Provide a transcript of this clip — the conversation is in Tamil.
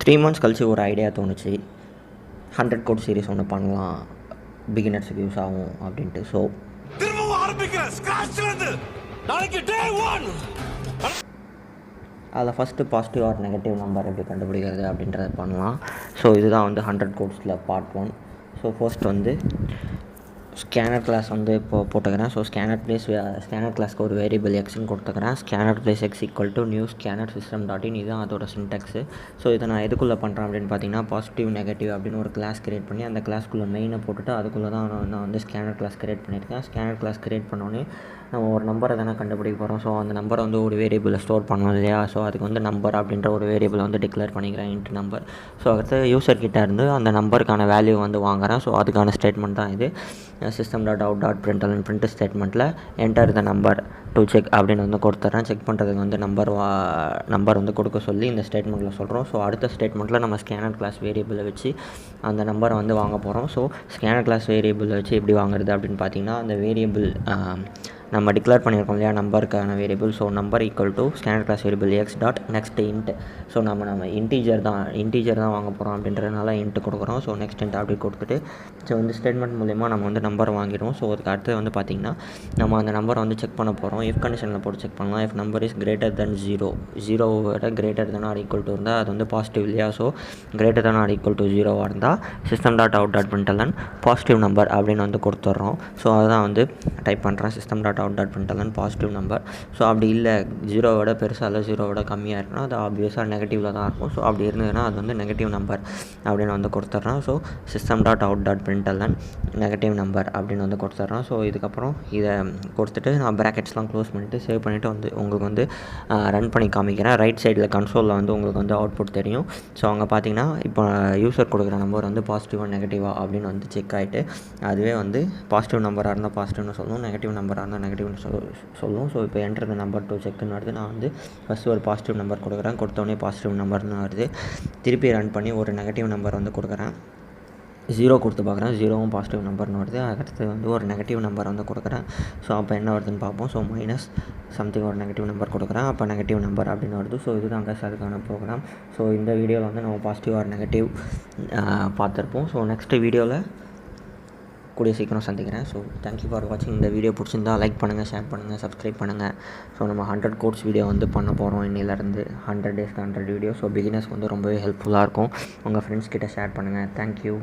3 months கழிச்சு ஒரு ஐடியா தோணுச்சு, 100 கோட் சீரிஸ் ஒன்று பண்ணலாம், பிகினர்ஸுக்கு யூஸ் ஆகும் அப்படின்ட்டு. ஸோ அதில் first positive or negative number எப்படி கண்டுபிடிக்கிறது அப்படின்றத பண்ணலாம். ஸோ இதுதான் வந்து 100 கோட்ஸில் பார்ட் 1. ஸோ ஃபர்ஸ்ட் வந்து ஸ்கேனர் கிளாஸ் வந்து இப்போது போட்டுக்கிறேன். ஸோ ஸ்கேனர் கிளாஸ்க்கு ஒரு வேரியபிள் எக்ஸ்ன்னு கொடுத்துக்கிறேன். Scanner plus X equal to new scanner system dot in. இதுதான் அதோட சின்டெக்ஸு. ஸோ இதை நான் எதுக்குள்ளே பண்ணுறேன் அப்படின்னு பார்த்தீங்கன்னா, பாசிட்டிவ் நெகட்டிவ் அப்படின்னு ஒரு கிளாஸ் கிரியேட் பண்ணி அந்த கிளாஸ்க்குள்ளே மெயினை போட்டுட்டு அதுக்குள்ளே தான் நான் வந்து ஸ்கேனர் கிளாஸ் கிரியேட் பண்ணியிருக்கேன். ஸ்கேனர் கிளாஸ் கிரியேட் பண்ணோன்னே நம்ம ஒரு நம்பரை தானே கண்டுபிடிக்க போகிறோம். ஸோ அந்த நம்பரை வந்து ஒரு வேரியபிளில் ஸ்டோர் பண்ணணும் இல்லையா. ஸோ அதுக்கு வந்து நம்பர் அப்படின்ற ஒரு வேரியபிளை வந்து டிக்ளேர் பண்ணிக்கிறேன், இன்ட் நம்பர். ஸோ அடுத்து யூசர்கிட்ட இருந்து அந்த நம்பருக்கான வேல்யூ வந்து வாங்குகிறேன். ஸோ அதுக்கான ஸ்டேட்மெண்ட் தான் இது. System dot out dot println print ஸ்டேட்மெண்ட்டில் enter the number to check அப்படின்னு வந்து கொடுத்துட்றேன். செக் பண்ணுறதுக்கு வந்து நம்பர் வந்து கொடுக்க சொல்லி இந்த ஸ்டேட்மெண்ட்டில் சொல்கிறோம். ஸோ அடுத்த ஸ்டேட்மெண்ட்டில் நம்ம ஸ்கேனர் கிளாஸ் வேரியபிளை வச்சு அந்த நம்பரை வந்து வாங்க போகிறோம். ஸோ ஸ்கேனர் கிளாஸ் வேரியபிளை வச்சு எப்படி வாங்குறது அப்படின்னு பார்த்தீங்கன்னா, அந்த வேரியபிள் நம்ம டிக்ளேர் பண்ணியிருக்கோம் இல்லையா நம்பருக்கான variable. So number equal to scanner class variable X dot next int. So நம்ம இன்டீஜர் தான் வாங்க போகிறோம் அப்படின்றதுனால இன்ட்டு கொடுக்குறோம். ஸோ நெக்ஸ்ட் இன்ட் அப்படி கொடுத்துட்டு ஸோ இந்த ஸ்டேட்மெண்ட் மூலிமா நம்ம வந்து நம்பர் வாங்கிடுவோம். ஸோ அதுக்கு அடுத்து வந்து பார்த்திங்கன்னா, நம்ம அந்த நம்பரை வந்து செக் பண்ண போகிறோம். இஃப் கண்டிஷனில் போட்டு செக் பண்ணலாம். If number is greater than 0 விட greater than or equal to இருந்தால் அது வந்து பாசிட்டிவ் இல்லையா. So greater than or equal to 0 இருந்தால் system dot out dot println positive number அப்படின்னு வந்து கொடுத்துட்றோம். ஸோ அதுதான் வந்து டைப் பண்ணுறேன், system dot out dot println positive number. So அப்படி இல்லை 0 விட பெருசாக இல்லை 0 விட கம்மியாக இருக்குன்னா அது ஆப்வியஸாக நெகட்டிவில் தான் இருக்கும். ஸோ அப்படி இருந்ததுன்னா அது வந்து நெகட்டிவ் நம்பர் அப்படின்னு வந்து கொடுத்துட்றேன். So system dot out dot brindle negative number அப்படின்னு வந்து கொடுத்துட்றேன். ஸோ இதுக்கப்புறம் இதை கொடுத்துட்டு நான் ப்ராக்கெட்ஸ்லாம் க்ளோஸ் பண்ணிவிட்டு சேவ் பண்ணிவிட்டு வந்து உங்களுக்கு வந்து ரன் பண்ணி காமிக்கிறேன். ரைட் சைடில் கன்சோலில் வந்து உங்களுக்கு வந்து அவுட்புட் தெரியும். ஸோ அங்கே பார்த்தீங்கன்னா இப்போ யூசர் கொடுக்குற நம்பர் வந்து பாசிட்டிவாக நெகட்டிவாக அப்படின்னு வந்து செக் ஆகிட்டு அதுவே வந்து பாசிட்டிவ் நம்பராக இருந்தால் பாசிட்டிவ்னு சொல்லணும், நெகட்டிவ் நம்பராக இருந்தால் நெகட்டிவ்னு சொல்லும். ஸோ இப்போ என்ட்ரு நம்பர் டு செக்குன்னு வருது. நான் வந்து ஃபஸ்ட்டு ஒரு பாசிட்டிவ் நம்பர் கொடுக்குறேன். கொடுத்தோடனே பாசிட்டிவ் நம்பர்னு வருது. திருப்பி ரன் பண்ணி ஒரு நெகட்டிவ் நம்பர் வந்து கொடுக்குறேன். 0 கொடுத்து பார்க்குறேன். 0வும் பாசிட்டிவ் நம்பர்னு வருது. அதுக்கடுத்து வந்து ஒரு நெகட்டிவ் நம்பர் வந்து கொடுக்குறேன். ஸோ அப்போ என்ன வருதுன்னு பார்ப்போம். ஸோ மைனஸ் சம்திங் ஒரு நெகட்டிவ் நம்பர் கொடுக்குறேன். அப்போ நெகட்டிவ் நம்பர் அப்படின்னு வருது. ஸோ இதுதான் அங்கே அதுக்கான ப்ரோக்ராம். ஸோ இந்த வீடியோவில் வந்து நம்ம பாசிட்டிவ் ஆர் நெகட்டிவ் பார்த்துருப்போம். ஸோ நெக்ஸ்ட்டு வீடியோவில் கூடிய சீக்கிரம் சந்திக்கிறேன். ஸோ தேங்க்யூ ஃபார் வாட்சிங். இந்த வீடியோ பிடிச்சிருந்தா லைக் பண்ணுங்கள், ஷேர் பண்ணுங்கள், சப்ஸ்கிரைப் பண்ணுங்கள். ஸோ நம்ம 100 கோட்ஸ் வீடியோ வந்து பண்ண போகிறோம் இன்னிலேருந்து. 100 டேஸ்க்கு 100 வீடியோ. ஸோ பிகினர்ஸ்க்கு வந்து ரொம்பவே ஹெல்ப்ஃபுல்லாக இருக்கும். உங்கள் ஃப்ரெண்ட்ஸ் கிட்ட ஷேர் பண்ணுங்கள். தேங்க்யூ.